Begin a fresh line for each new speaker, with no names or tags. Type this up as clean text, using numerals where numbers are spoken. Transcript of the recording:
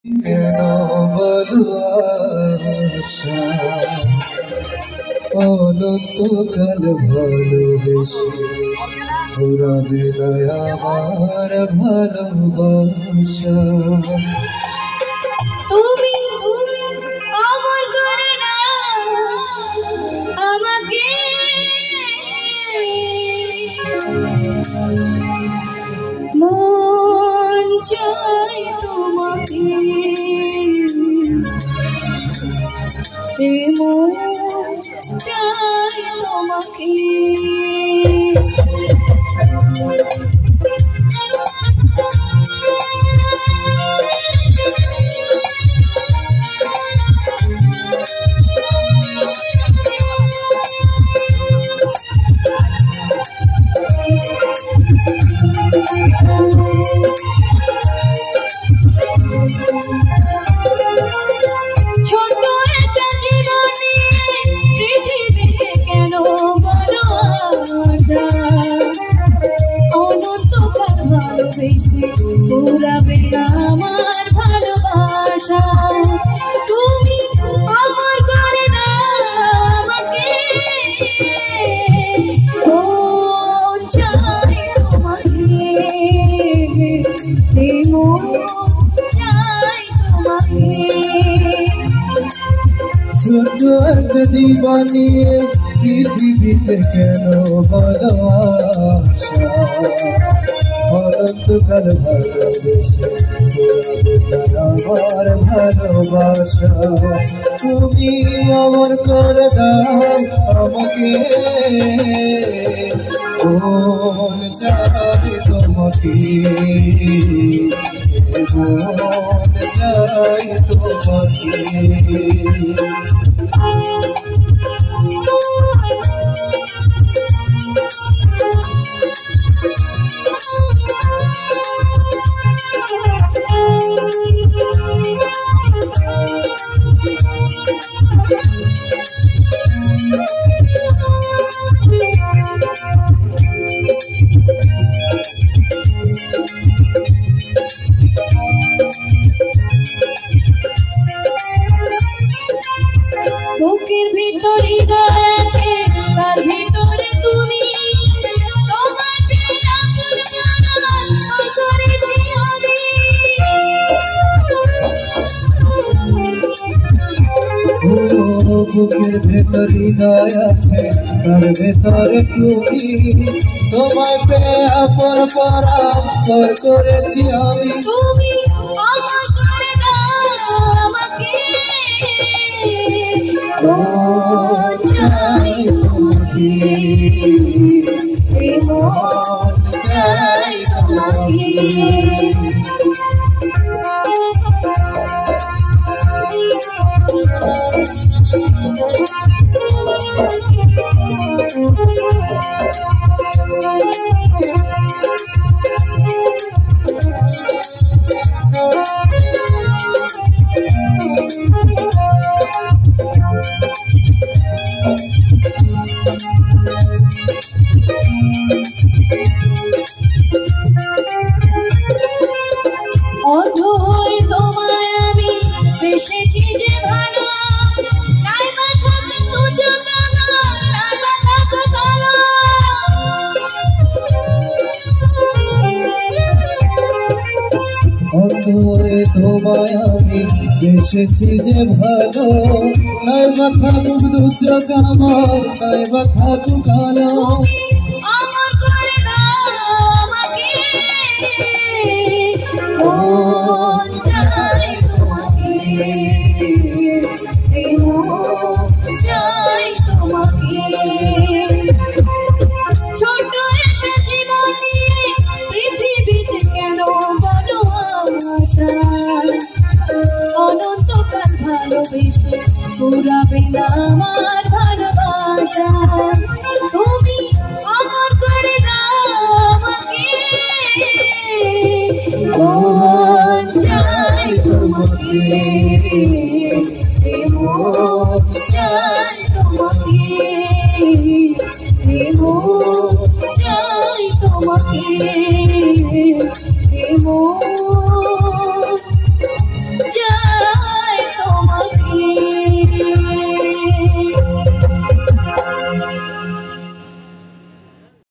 কেন বলো আশা অনন্তকাল ভালোবেসে ফুরাবে না আমার ভালোবাসা।
তুমি আমার করে না আমাকে মন চাই তোমাকে মন চাই তোমাকে ছোট একটা জীবন নিয়ে পৃথিবীতে কেন বড় আশা অনন্তকাল ভালোবেসে পুরাবে না আমার ভালোবাসা। তুমি আমার করে না আমাকে মন চাই তোমাকে মন চাই তোমাকে।
ছোট একটা জীবন নিয়ে পৃথিবীতে কেন বলো আশা অনন্তকাল ভালোবেসে ফুরাবে না আমার ভালোবাসা। তুমি আমার করে দাও আমাকে মন চাই তোমাকে মন চাই তোমাকে।
বুকের ভিতরে হৃদয় আছে তার ভিতরে তুমি তোমার প্রেমের প্রাণ করেছি আমি।
বুকের ভেতর হৃদয় আছে তার ভেতরে তুমি তোমায় পেয়ে আপন পরাপর করেছি আমি।
তুমি আমার করে দাও আমাকে মন চাই তোমাকে মন চাই তোমাকে। অন্ধ হয়ে তোমায় আমি বেসেছি যে ভালো তাই বা থাকে দু চোখ তাই বা থাকে কালো।
অন্তরে তোমায় আমি বেসেছি যে ভালো তাই বা থাকুক দু চোখ আমার তাই বা থাকুক কালো।
আমার করে দাও আমাকে মন চাই তোমাকে মন চাই তোমাকে। ছোট একটা জীবন নিয়ে পৃথিবীতে কেন বড় আশা অনন্তকাল ভালোবেসে পুরাবে না আমার ভালোবাসা। তুমি আমার করে দাও আমাকে মন চাই তোমাকে মন চাই তোমাকে।